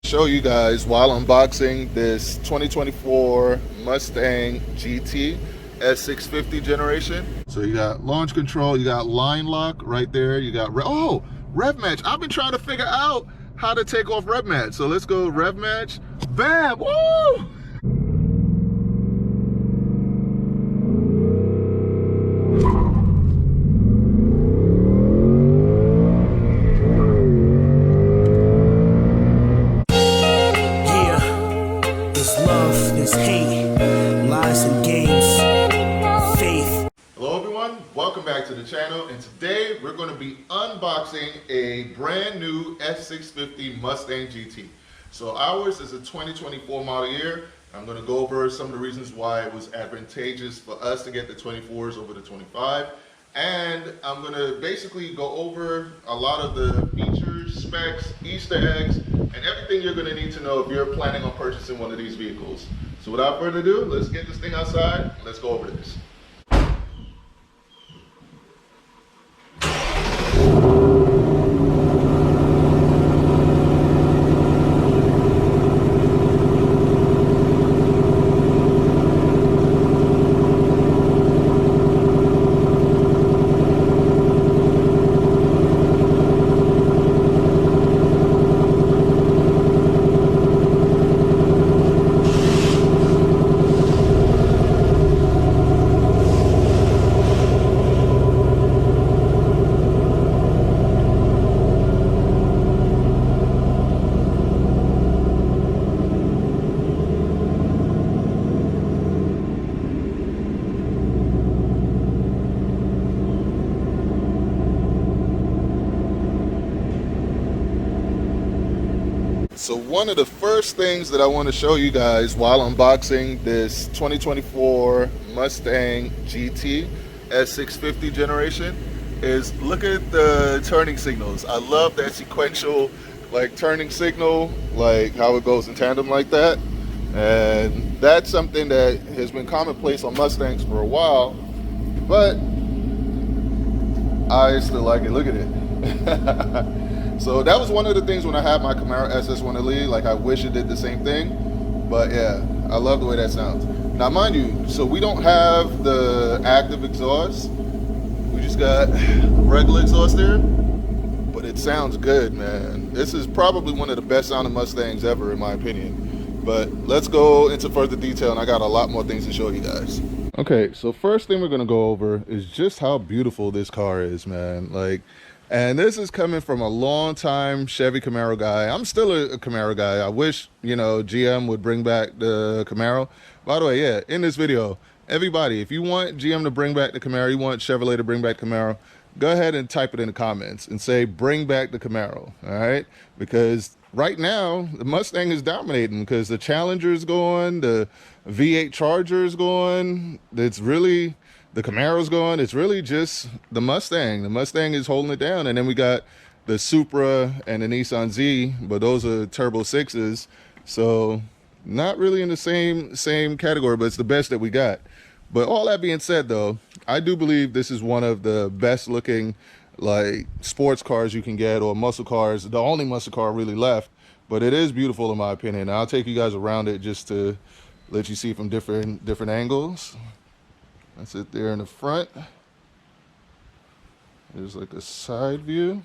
Show you guys while unboxing this 2024 Mustang GT S650 generation. So you got launch control, you got line lock right there, you got rev match. I've been trying to figure out how to take off rev match. So let's go rev match. Bam! Woo! Welcome back to the channel, and today we're going to be unboxing a brand new S650 Mustang GT. So ours is a 2024 model year. I'm going to go over some of the reasons why it was advantageous for us to get the 24s over the 25, and I'm going to basically go over a lot of the features, specs, Easter eggs, and everything you're going to need to know if you're planning on purchasing one of these vehicles. So without further ado, let's get this thing outside and let's go over this. So one of the first things that I want to show you guys while unboxing this 2024 Mustang GT S650 generation is look at the turning signals. I love that sequential turning signal, like how it goes in tandem like that. And that's something that has been commonplace on Mustangs for a while, but I still like it. Look at it. So that was one of the things when I had my Camaro SS1LE, like I wish it did the same thing, but yeah, I love the way that sounds. Now mind you, so we don't have the active exhaust, we just got regular exhaust there, but it sounds good, man. This is probably one of the best sounding Mustangs ever in my opinion, but let's go into further detail, and I got a lot more things to show you guys. Okay, so first thing we're gonna go over is just how beautiful this car is, man. And this is coming from a long time Chevy Camaro guy. I'm still a Camaro guy. I wish, GM would bring back the Camaro. By the way, yeah, in this video, everybody, if you want GM to bring back the Camaro, you want Chevrolet to bring back Camaro, go ahead and type it in the comments and say, bring back the Camaro, all right? Because right now, the Mustang is dominating because the Challenger is going, the V8 Charger is going, the Camaro's going. It's really just the Mustang. The Mustang is holding it down. And then we got the Supra and the Nissan Z, but those are turbo 6s. So not really in the same category, but it's the best that we got. But all that being said, though, I do believe this is one of the best looking sports cars you can get, or muscle cars, the only muscle car really left. But it is beautiful in my opinion. I'll take you guys around it just to let you see from different angles. That's it there in the front. There's like a side view.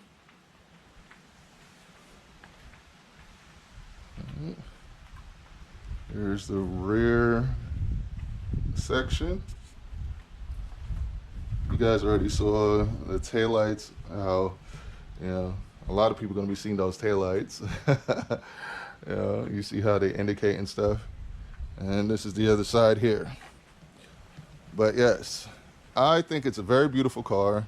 Here's the rear section. You guys already saw the taillights, how, a lot of people are going to be seeing those taillights. You see how they indicate and stuff. And this is the other side here. But yes, I think it's a very beautiful car.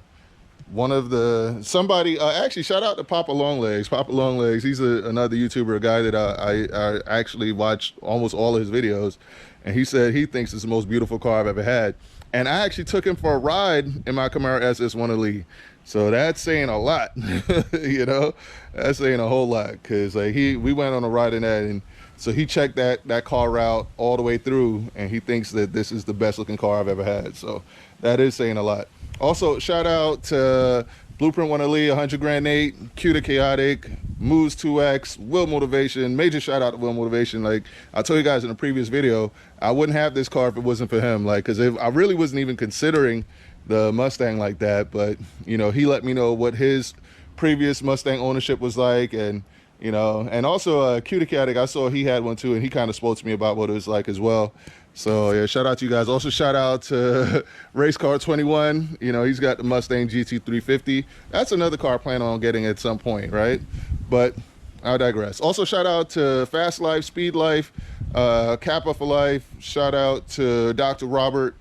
Actually shout out to Papa Longlegs. Papa Longlegs, he's another YouTuber, a guy that I actually watch almost all of his videos. And he said he thinks it's the most beautiful car I've ever had. And I actually took him for a ride in my Camaro SS1LE. So that's saying a lot, that's saying a whole lot. Cause we went on a ride in that, and so he checked that car out all the way through, and he thinks that this is the best looking car I've ever had. So that is saying a lot. Also, shout out to Blueprint 1 Elite, 100 Grand Nate, Q to Chaotic, Moves 2X, Will Motivation. Major shout out to Will Motivation. Like I told you guys in a previous video, I wouldn't have this car if it wasn't for him. Like, cause I really wasn't even considering the Mustang like that, but you know, he let me know what his previous Mustang ownership was like, and you know, and also Q to Chaotic, I saw he had one too, and he kind of spoke to me about what it was like as well. So yeah, shout out to you guys. Also shout out to Race Car 21. You know, he's got the Mustang GT 350. That's another car I plan on getting at some point, right? But I digress. Also shout out to Fast Life, Speed Life, Kappa for Life. Shout out to Dr. Robert,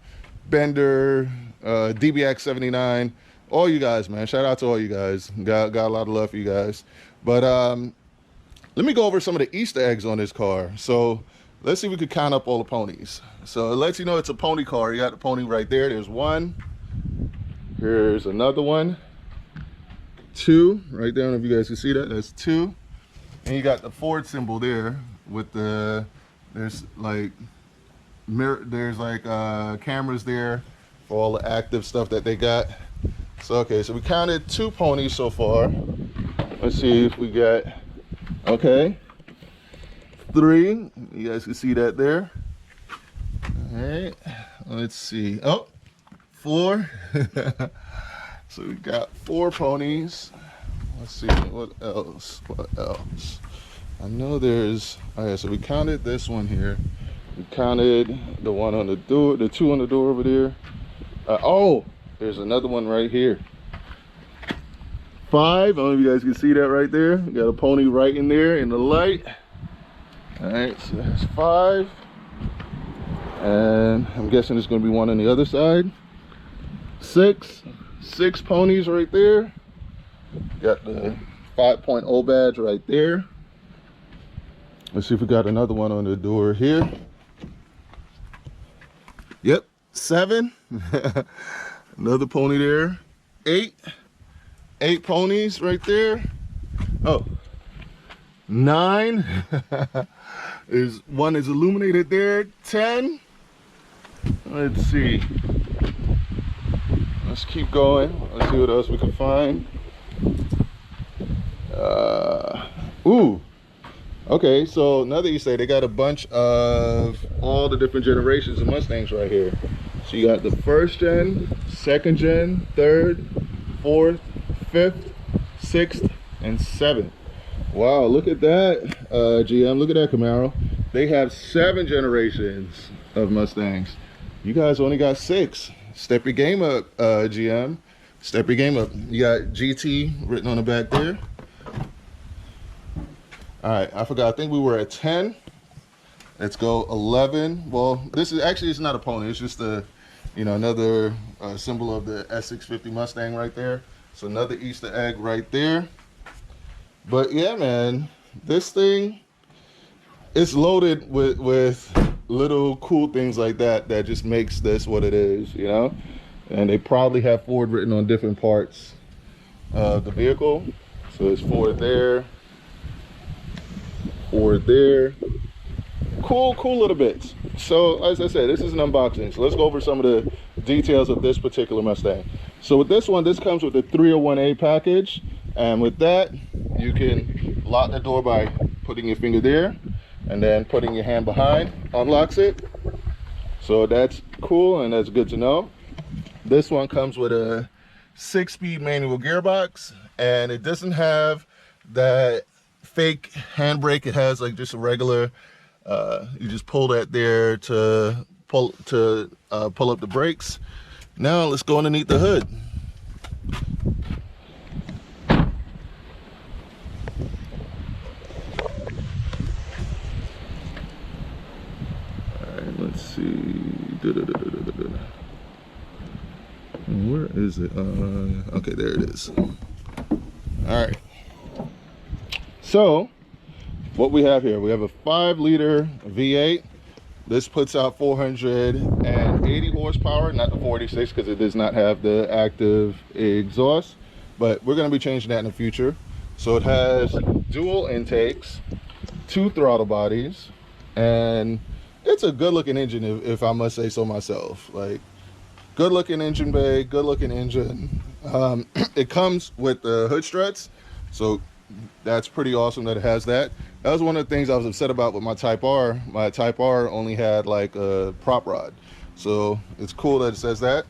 Bender, DBX 79. All you guys, man. Shout out to all you guys. Got a lot of love for you guys. But let me go over some of the Easter eggs on this car. So let's see if we could count up all the ponies. So it lets you know it's a pony car. You got the pony right there. There's one. Here's another one. Two right there. I don't know if you guys can see that. That's two. And you got the Ford symbol there with the, there's like cameras there for all the active stuff that they got. So okay, so we counted 2 ponies so far. Let's see if we got, okay, 3. You guys can see that there. All right, let's see. Oh, 4. So we got 4 ponies. Let's see what else. What else? I know there's. Okay, so we counted this one here. We counted the one on the door, the 2 on the door over there. Oh, there's another one right here. 5. I don't know if you guys can see that right there. We got a pony right in there in the light. All right, so that's 5. And I'm guessing there's going to be one on the other side. 6 ponies right there. Got the 5.0 badge right there. Let's see if we got another one on the door here. Yep, 7. Another pony there. 8 ponies right there. Oh, 9. There's one is illuminated there. 10. Let's see. Let's keep going. Let's see what else we can find. Ooh. Okay, so now that you say, they got a bunch of all the different generations of Mustangs right here. So you got the 1st gen, 2nd gen, 3rd, 4th, 5th, 6th, and 7th. Wow, look at that, GM. Look at that Camaro. They have 7 generations of Mustangs. You guys only got 6. Step your game up, GM. Step your game up. You got GT written on the back there. All right, I forgot. I think we were at 10. Let's go 11. Well, this is actually, it's not a pony. It's just a, you know, another symbol of the S650 Mustang right there. So another Easter egg right there. But yeah, man, this thing, it's loaded with little cool things like that that just makes this what it is, you know? And they probably have Ford written on different parts of the vehicle. So it's Ford there, Ford there. Cool little bits. So as I said, this is an unboxing. So let's go over some of the details of this particular Mustang. So with this one, this comes with the 301A package. And with that, you can lock the door by putting your finger there and then putting your hand behind, unlocks it. So that's cool and that's good to know. This one comes with a 6-speed manual gearbox, and it doesn't have that fake handbrake. It has like just a regular, you just pull that there to pull up the brakes. Now let's go underneath the hood. Let's see. Where is it? Okay, there it is. All right. So, what we have here, we have a 5-liter V8. This puts out 480 horsepower, not the 46 because it does not have the active exhaust, but we're going to be changing that in the future. So it has dual intakes, 2 throttle bodies, and it's a good looking engine if I must say so myself. Like, good looking engine bay, good looking engine. It comes with the hood struts, so that's pretty awesome that it has that. That was one of the things I was upset about with my Type R. My Type R only had like a prop rod, so it's cool that it says that,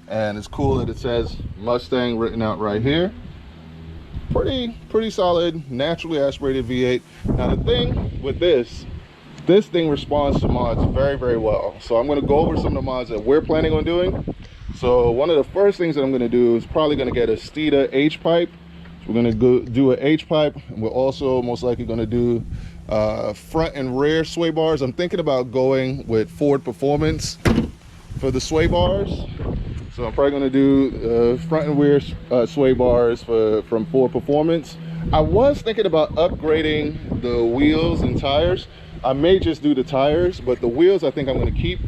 and it's cool that it says Mustang written out right here. Pretty solid, naturally aspirated V8. Now the thing with this thing responds to mods very well. So I'm going to go over some of the mods that we're planning on doing. So one of the first things that I'm going to do is probably going to get a Steeda H pipe. So we're going to go do an H pipe, and we're also most likely going to do front and rear sway bars. I'm thinking about going with Ford Performance for the sway bars. So I'm probably going to do front and rear sway bars from Ford Performance. I was thinking about upgrading the wheels and tires. I may just do the tires, but the wheels I think I'm going to keep,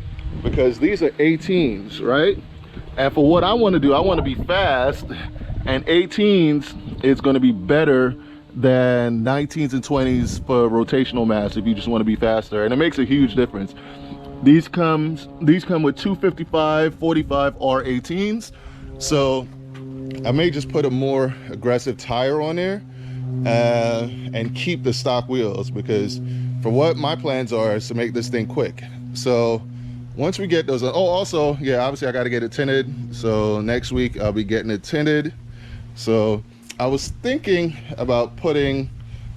because these are 18s, right? And for what I want to do, I want to be fast, and 18s is going to be better than 19s and 20s for rotational mass if you just want to be faster, and it makes a huge difference. These come with 255 45 R18s, so I may just put a more aggressive tire on there and keep the stock wheels, because for what my plans are is to make this thing quick. So once we get those, oh also, yeah, obviously I got to get it tinted, so next week I'll be getting it tinted. So I was thinking about putting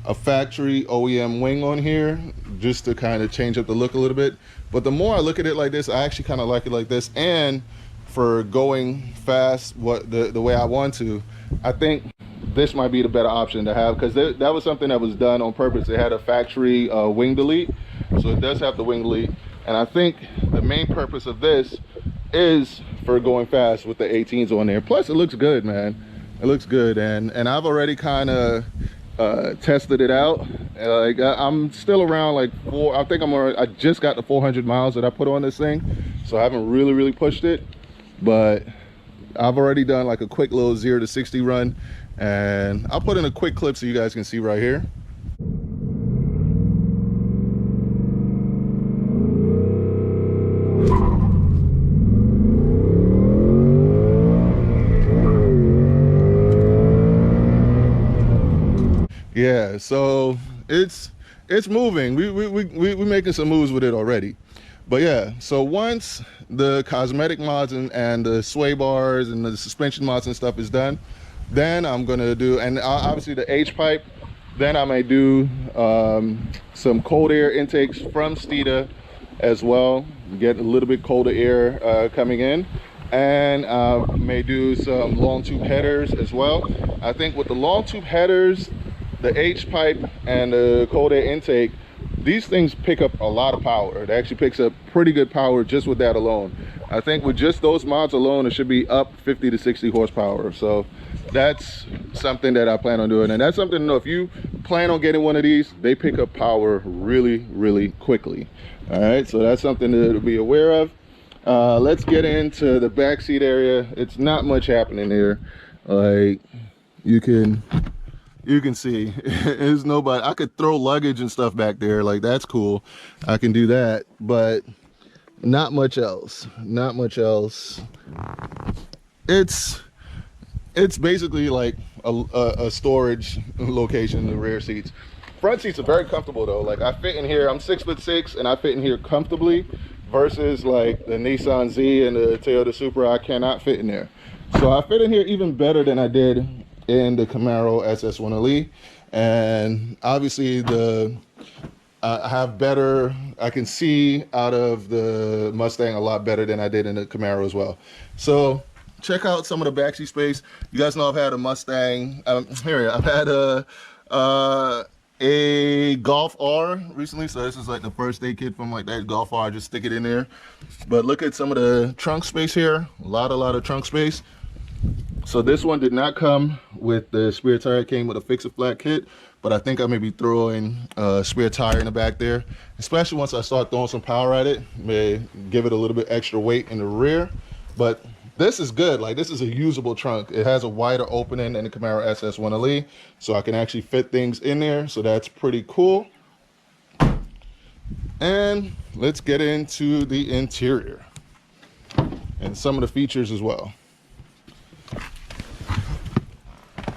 a factory OEM wing on here just to kind of change up the look a little bit, but the more I look at it like this, I actually kind of like it like this. And for going fast the way I want to, I think this might be the better option to have, because that was something that was done on purpose. They had a factory wing delete, so it does have the wing delete, and I think the main purpose of this is for going fast with the 18s on there. Plus it looks good, man. It looks good, and I've already kind of tested it out. Like I'm still around like I just got the 400 miles that I put on this thing, so I haven't really pushed it, but I've already done like a quick little 0 to 60 run, and I'll put in a quick clip so you guys can see right here. Yeah, so it's moving. We making some moves with it already. But yeah, so once the cosmetic mods and the sway bars and the suspension mods and stuff is done, then I'm gonna do, and obviously the H pipe, then I may do some cold air intakes from Steeda as well, get a little bit colder air coming in, and may do some long tube headers as well. I think with the long tube headers, the H pipe and the cold air intake, these things pick up a lot of power. It actually picks up pretty good power just with that alone. I think with just those mods alone, it should be up 50 to 60 horsepower. So that's something that I plan on doing. And that's something to know, if you plan on getting one of these, they pick up power really quickly. All right, so that's something to be aware of. Let's get into the back seat area. It's not much happening here. Like you can see, there's nobody. I could throw luggage and stuff back there, like that's cool, I can do that, but not much else. It's basically like a storage location in the rear seats. Front seats are very comfortable though. Like I fit in here, I'm 6'6", and I fit in here comfortably, versus like the Nissan Z and the Toyota Supra, I cannot fit in there. So I fit in here even better than I did in the Camaro SS1LE, and obviously I have better, I can see out of the Mustang a lot better than I did in the Camaro as well. So check out some of the backseat space. You guys know I've had a Mustang, I've had a Golf R recently, so this is like the first day kit from like that Golf R. I just stick it in there. But look at some of the trunk space here, a lot of trunk space. So this one did not come with the spare tire, it came with a fix-a-flat kit, but I think I may be throwing a spare tire in the back there, especially once I start throwing some power at it, may give it a little bit extra weight in the rear. But this is good, like this is a usable trunk. It has a wider opening than the Camaro SS1LE, so I can actually fit things in there, so that's pretty cool. And let's get into the interior and some of the features as well.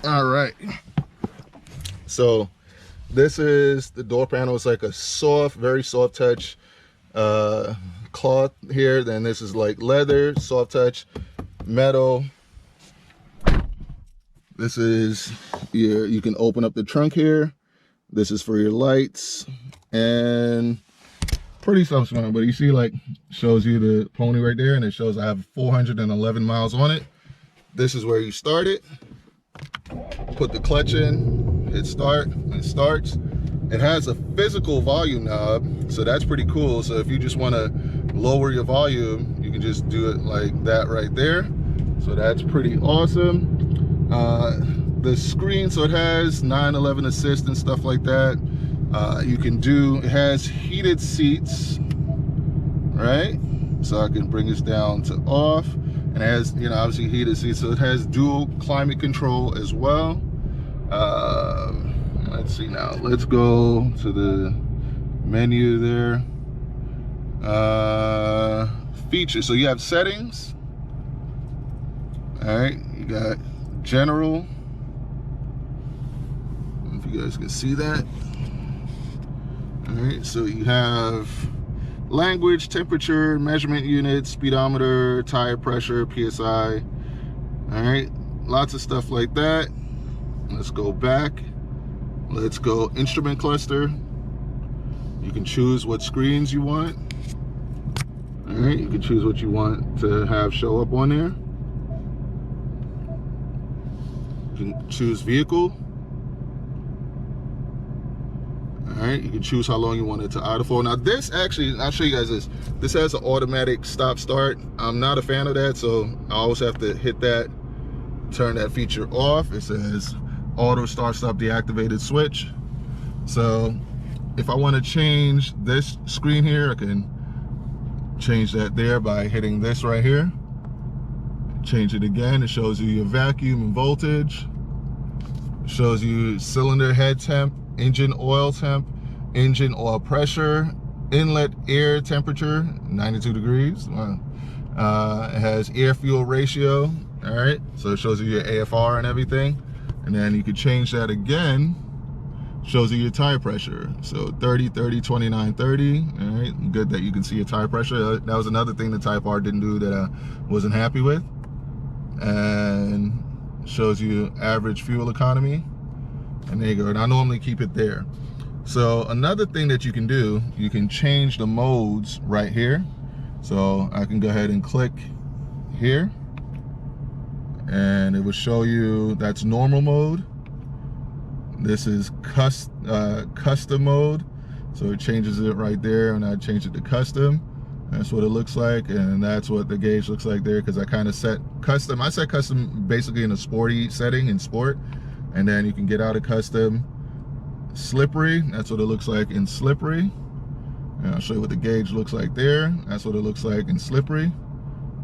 All right. So this is the door panel. It's like a soft, very soft touch cloth here. Then this is like leather, soft touch, metal. This is your, you can open up the trunk here. This is for your lights, and pretty self-explanatory, but you see, like, shows you the pony right there, and it shows I have 411 miles on it. This is where you start it. Put the clutch in, hit start, and it starts. It has a physical volume knob, so that's pretty cool. So if you just want to lower your volume, you can just do it like that right there. So that's pretty awesome. The screen, so it has 9/11 assist and stuff like that. You can do, it has heated seats, right? So I can bring this down to off, and it has, you know, obviously heated seats. So it has dual climate control as well. Let's see now. Let's go to the menu there. Features. So you have settings. All right. You got general. I don't know if you guys can see that. All right. So you have language, temperature, measurement units, speedometer, tire pressure, PSI. All right. Lots of stuff like that. Let's go back. Let's go instrument cluster. You can choose what screens you want. All right, you can choose what you want to have show up on there. You can choose vehicle. All right, you can choose how long you want it to idle for. Now this actually, I'll show you guys this. This has an automatic stop start. I'm not a fan of that, so I always have to hit that, turn that feature off. It says auto start stop deactivated switch. So if I want to change this screen here, I can change that there by hitting this right here. Change it again. It shows you your vacuum and voltage. It shows you cylinder head temp, engine oil pressure, inlet air temperature, 92 degrees. Wow. It has air fuel ratio. All right, so it shows you your AFR and everything. And then you could change that again. Shows you your tire pressure. So 30, 30, 29, 30. All right, good that you can see your tire pressure. That was another thing the Type R didn't do that I wasn't happy with. And shows you average fuel economy. And there you go. And I normally keep it there. So another thing that you can do, you can change the modes right here. So I can go ahead and click here, and it will show you that's normal mode. This is custom mode, so it changes it right there, and I change it to custom. That's what it looks like, and that's what the gauge looks like there, because I kind of set custom. I set custom basically in a sporty setting in sport, and then you can get out of custom. Slippery, that's what it looks like in slippery. And I'll show you what the gauge looks like there. That's what it looks like in slippery.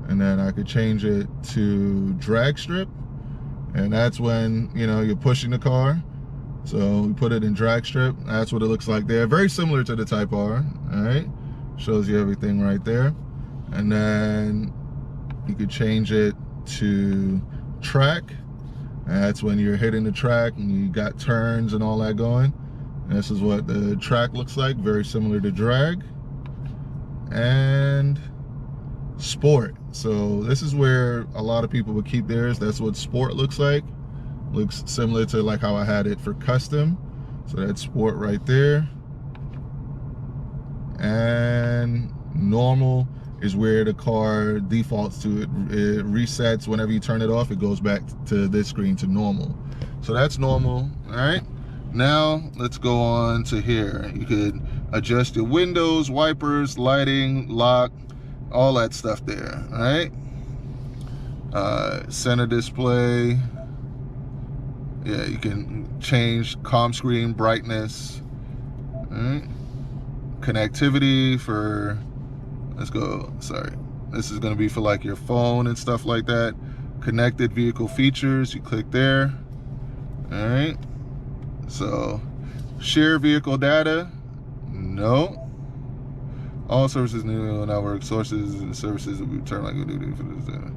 And then I could change it to drag strip, and that's when, you know, you're pushing the car. So we put it in drag strip. That's what it looks like there. Very similar to the Type R. All right, shows you everything right there. And then you could change it to track. That's when you're hitting the track and you got turns and all that going. And this is what the track looks like, very similar to drag. And sport. So this is where a lot of people would keep theirs. That's what sport looks like. Looks similar to like how I had it for custom. So that's sport right there. And normal is where the car defaults to. It resets whenever you turn it off. It goes back to this screen to normal. So that's normal. All right, now let's go on to here. You could adjust your windows, wipers, lighting, lock, all that stuff there. All right, center display. Yeah, you can change comm screen brightness. All right, connectivity for, let's go, sorry, this is going to be for like your phone and stuff like that. Connected vehicle features, you click there. All right, so share vehicle data, no. All services, new network sources and services will be turned like we do for this.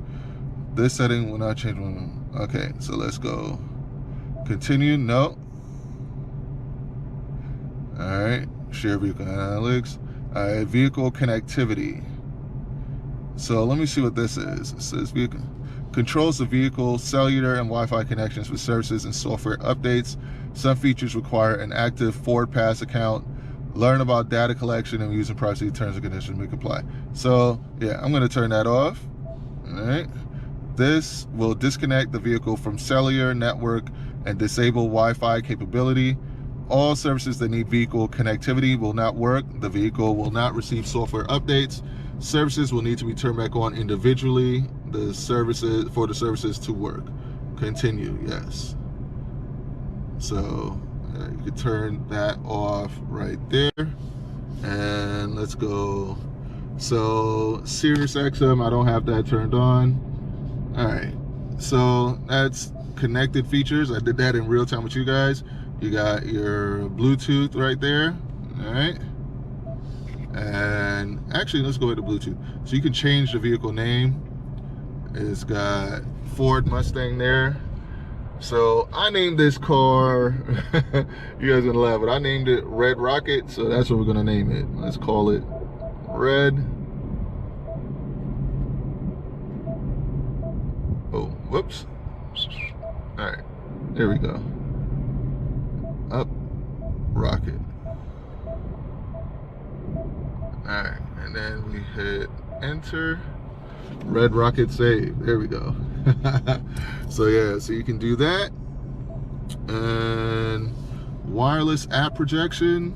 This setting will not change. Okay, so let's go Continue, no. All right, share vehicle analytics. All right, vehicle connectivity. So let me see what this is. It says vehicle controls the vehicle cellular and Wi-Fi connections with services and software updates. Some features require an active Ford Pass account. Learn about data collection and user privacy terms and conditions may comply. So yeah, I'm going to turn that off. All right. This will disconnect the vehicle from cellular network and disable Wi-Fi capability. All services that need vehicle connectivity will not work. The vehicle will not receive software updates. Services will need to be turned back on individually. The services for the services to work. Continue, yes. So you can turn that off right there. And let's go. So Sirius XM, I don't have that turned on. All right, so that's connected features. I did that in real time with you guys. You got your Bluetooth right there. All right. And actually, let's go with the Bluetooth. So you can change the vehicle name. It's got Ford Mustang there. So I named this car, you guys are gonna laugh, but I named it Red Rocket. So that's what we're gonna name it. Let's call it Red. Oh, whoops. All right, there we go. Up Rocket. All right, and then we hit enter. Red Rocket save. There we go. So yeah, so you can do that. And wireless app projection.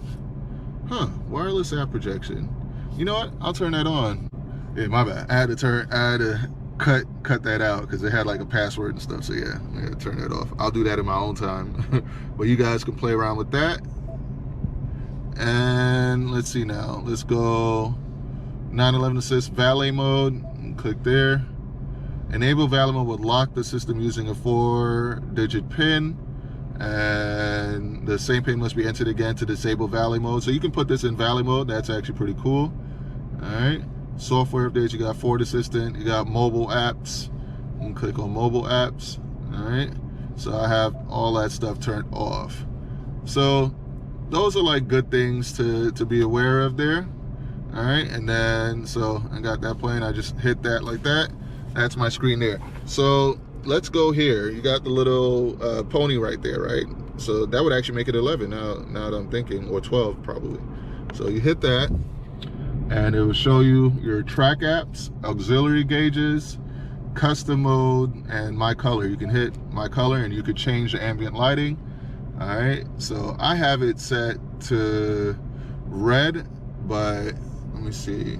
Wireless app projection. You know what? I'll turn that on. Yeah, my bad. I had to cut that out because it had like a password and stuff. So yeah, I gotta turn that off. I'll do that in my own time. But you guys can play around with that. And let's see now. Let's go 911 assist valet mode. Click there. Enable valet mode will lock the system using a 4-digit PIN, and the same PIN must be entered again to disable valet mode. So you can put this in valet mode. That's actually pretty cool. All right. Software updates. You got Ford Assistant. You got mobile apps. You can click on mobile apps. All right. So I have all that stuff turned off. So those are like good things to be aware of there. All right, and then so I got that playing. I just hit that like that. That's my screen there. So let's go here. You got the little pony right there, right? So that would actually make it 11 now that I'm thinking, or 12 probably. So you hit that, and it will show you your track apps, auxiliary gauges, custom mode, and my color. You can hit my color, and you could change the ambient lighting. All right, so I have it set to red, but let me see,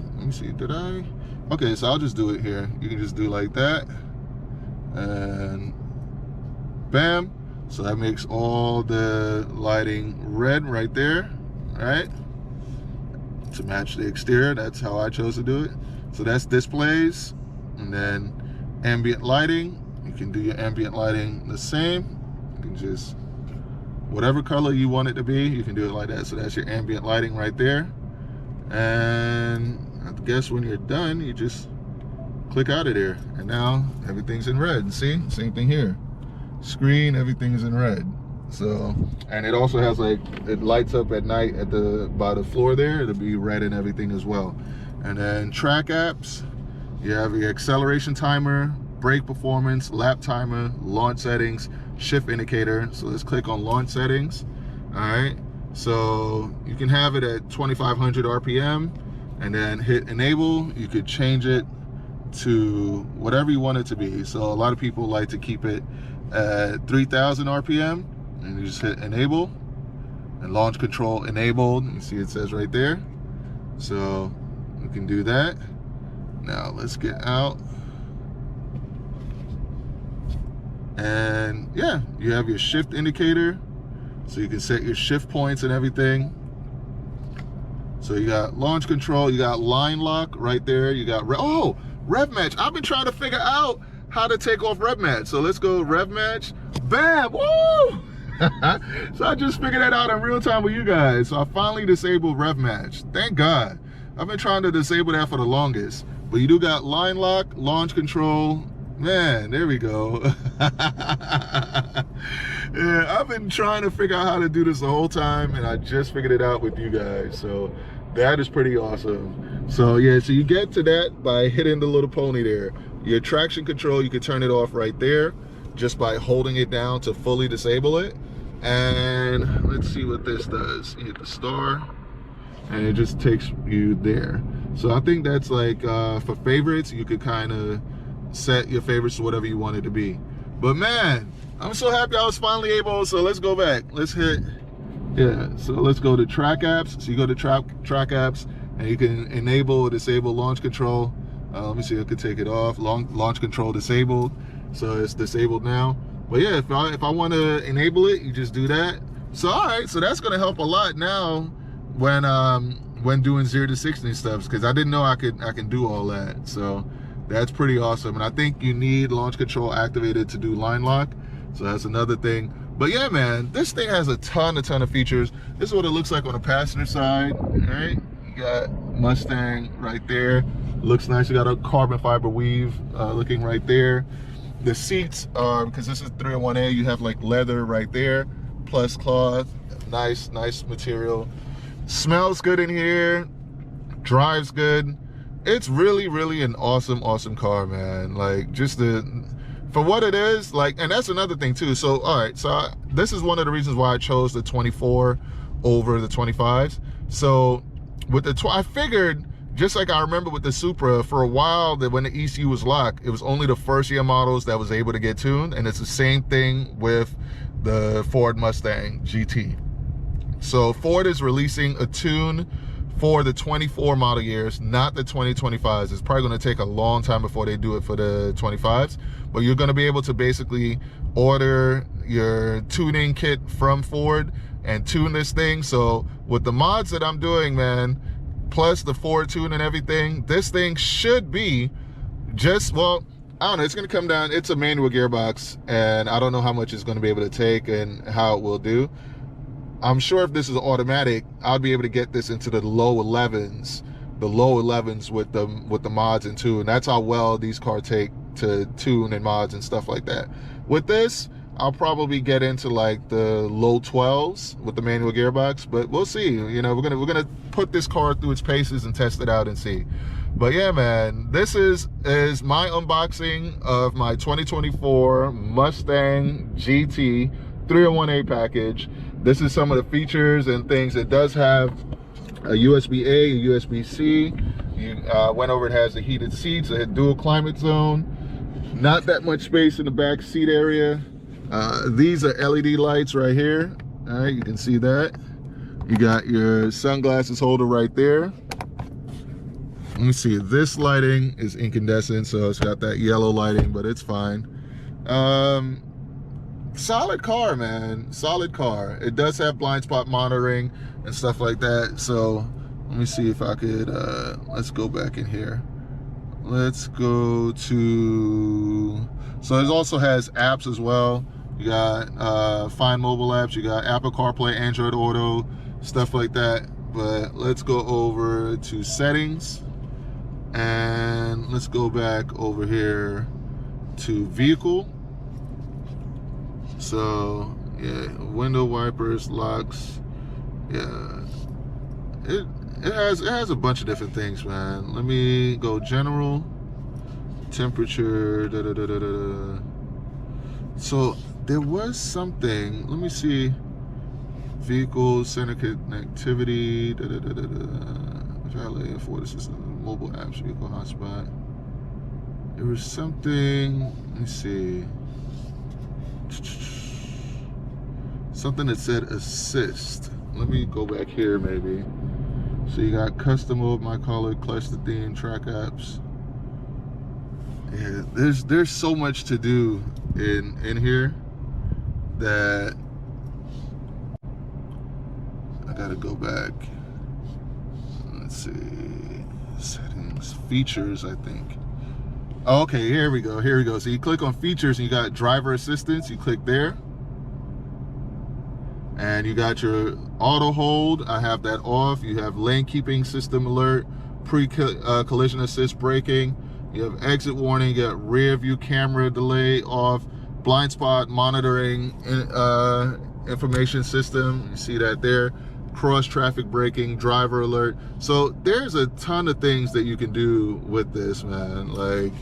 did I? Okay, so I'll just do it here. You can just do like that, and bam. So that makes all the lighting red right there, right? To match the exterior, that's how I chose to do it. So that's displays, and then ambient lighting. You can do your ambient lighting the same. You can just, whatever color you want it to be, you can do it like that. So that's your ambient lighting right there. And I guess when you're done, you just click out of there, and now everything's in red. See, same thing here. Screen, everything is in red. So, and it also has like, it lights up at night at by the floor there. It'll be red and everything as well. And then track apps, you have your acceleration timer, brake performance, lap timer, launch settings, shift indicator. So let's click on launch settings. All right. So you can have it at 2,500 RPM, and then hit enable. You could change it to whatever you want it to be. So a lot of people like to keep it at 3,000 RPM, and you just hit enable, and launch control enabled. You see it says right there. So you can do that. Now let's get out. And yeah, you have your shift indicator. So you can set your shift points and everything. So you got launch control, you got line lock right there. You got, rev match. I've been trying to figure out how to take off rev match. So let's go rev match. Bam, woo! So I just figured that out in real time with you guys. So I finally disabled rev match. Thank God. I've been trying to disable that for the longest. But you do got line lock, launch control, Man, there we go. Yeah, I've been trying to figure out how to do this the whole time, and I just figured it out with you guys. So that is pretty awesome. So yeah, so you get to that by hitting the little pony there. Your traction control, you can turn it off right there just by holding it down to fully disable it. And let's see what this does. You hit the star, and it just takes you there. So I think that's like for favorites, you could kind of set your favorites to whatever you want it to be. But man, I'm so happy I was finally able. So let's go back. Let's hit, yeah, so let's go to track apps. So you go to track apps, and you can enable or disable launch control. Let me see, I could take it off. Launch control disabled. So it's disabled now. But yeah, if I want to enable it, you just do that. So all right, so that's gonna help a lot now when doing 0 to 60 and stuff, because I didn't know I can do all that. So that's pretty awesome. And I think you need launch control activated to do line lock. So that's another thing. But yeah, man, this thing has a ton of features. This is what it looks like on the passenger side. All right, you got Mustang right there. Looks nice. You got a carbon fiber weave looking right there. The seats are, because this is 301A, you have like leather right there, plus cloth. Nice material. Smells good in here. Drives good. It's really an awesome car, man. Like, just for what it is, like, and that's another thing too. So all right, so this is one of the reasons why I chose the 24 over the 25s. So with the I figured, just like I remember with the Supra, for a while, that when the ECU was locked, it was only the first year models that was able to get tuned. And it's the same thing with the Ford Mustang GT. So Ford is releasing a tune for the 24 model years, not the 2025s. It's probably going to take a long time before they do it for the 25s, but you're going to be able to basically order your tuning kit from Ford and tune this thing. So with the mods that I'm doing, man, plus the Ford tune and everything, this thing should be just, well, I don't know, it's going to come down, it's a manual gearbox, and I don't know how much it's going to be able to take and how it will do. I'm sure if this is automatic, I'll be able to get this into the low 11s with the mods and tune. That's how well these cars take to tune and mods and stuff like that. With this, I'll probably get into like the low 12s with the manual gearbox, but we'll see. You know, we're gonna put this car through its paces and test it out and see. But yeah, man, this is my unboxing of my 2024 Mustang GT 301A package. This is some of the features and things. It does have a USB-A, a USB-C. You went over, it has the heated seats, a dual climate zone. Not that much space in the back seat area. These are LED lights right here. All right, you can see that. You got your sunglasses holder right there. Let me see, this lighting is incandescent, so it's got that yellow lighting, but it's fine. Solid car, man, solid car. It does have blind spot monitoring and stuff like that. So let me see if I could, let's go back in here. Let's go to, so it also has apps as well. You got Find Mobile apps, you got Apple CarPlay, Android Auto, stuff like that. But let's go over to settings, and let's go back over here to vehicle. So yeah, window wipers, locks, yeah, it has a bunch of different things, man. Let me go general, temperature, So there was something, let me see, vehicle center connectivity, valet for the system, mobile apps, vehicle hotspot. There was something, let me see, something that said assist. Let me go back here maybe. So you got custom mode, my color, cluster theme, track apps. Yeah, there's so much to do in here that I gotta go back. Let's see, settings, features, I think. Oh, okay, here we go. So you click on features and you got driver assistance, you click there. And you got your auto hold, I have that off. You have lane keeping system alert, pre-collision assist braking, You have exit warning, you got rear view camera delay off, blind spot monitoring information system. You see that there. Cross traffic braking, driver alert. So there's a ton of things that you can do with this, man. Like,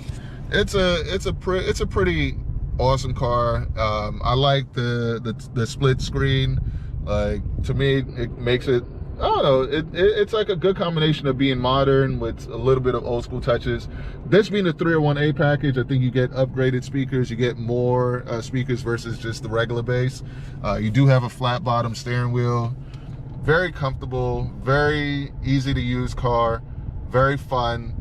it's a pretty awesome car. I like the split screen. Like, to me, it makes it, I don't know, it's like a good combination of being modern with a little bit of old school touches. This being the 301A package, I think you get upgraded speakers, you get more speakers versus just the regular bass. You do have a flat bottom steering wheel. Very comfortable, very easy to use car, very fun.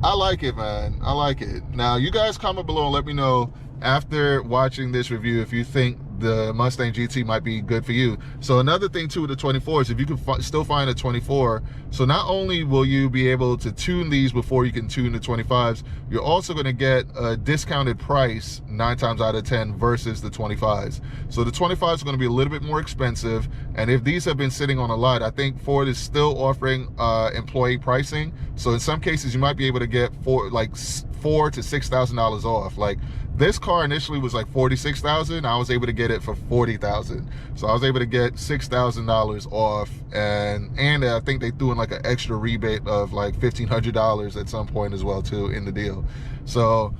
I like it, man. I like it. Now, you guys comment below and let me know after watching this review if you think the Mustang GT might be good for you. So another thing too with the 24 is if you can still find a 24, so not only will you be able to tune these before you can tune the 25s, you're also going to get a discounted price 9 times out of 10 versus the 25s. So the 25s are going to be a little bit more expensive, and if these have been sitting on a lot, I think Ford is still offering employee pricing. So in some cases you might be able to get $4,000 to $6,000 off. Like, this car initially was like $46,000. I was able to get it for $40,000. So I was able to get $6,000 off, and I think they threw in like an extra rebate of like $1,500 at some point as well too in the deal. So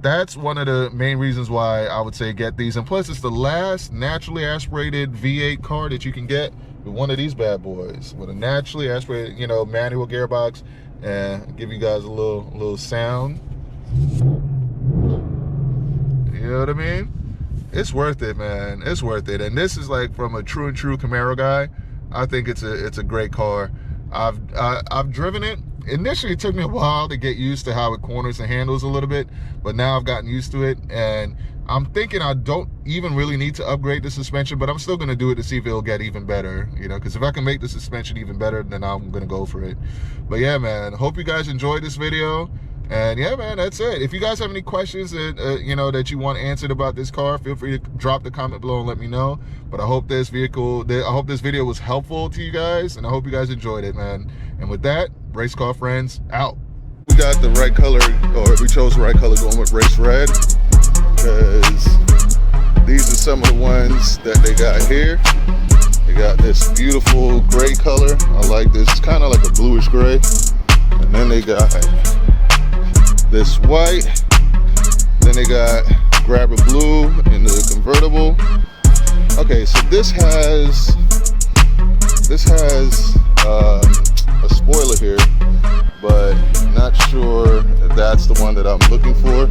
that's one of the main reasons why I would say get these. And plus, it's the last naturally aspirated V8 car that you can get with one of these bad boys, with a naturally aspirated, you know, manual gearbox. And I'll give you guys a little sound. You know what I mean? It's worth it, man. It's worth it. And this is like, from a true and true Camaro guy, I think it's a great car. I've driven it. Initially, it took me a while to get used to how it corners and handles a little bit, but now I've gotten used to it, and I'm thinking I don't even really need to upgrade the suspension, but I'm still going to do it to see if it'll get even better, you know, because if I can make the suspension even better, then I'm going to go for it. But yeah, man, hope you guys enjoyed this video. And yeah, man, that's it. If you guys have any questions that you know, that you want answered about this car, feel free to drop the comment below and let me know. But I hope this video was helpful to you guys, and I hope you guys enjoyed it, man. And with that, race car friends, out. We got the right color, or we chose the right color going with race red, because these are some of the ones that they got here. They got this beautiful gray color. I like this. It's kind of like a bluish gray. And then they got this white, then they got grabber blue in the convertible. Okay, so this has a spoiler here, but not sure if that's the one that I'm looking for.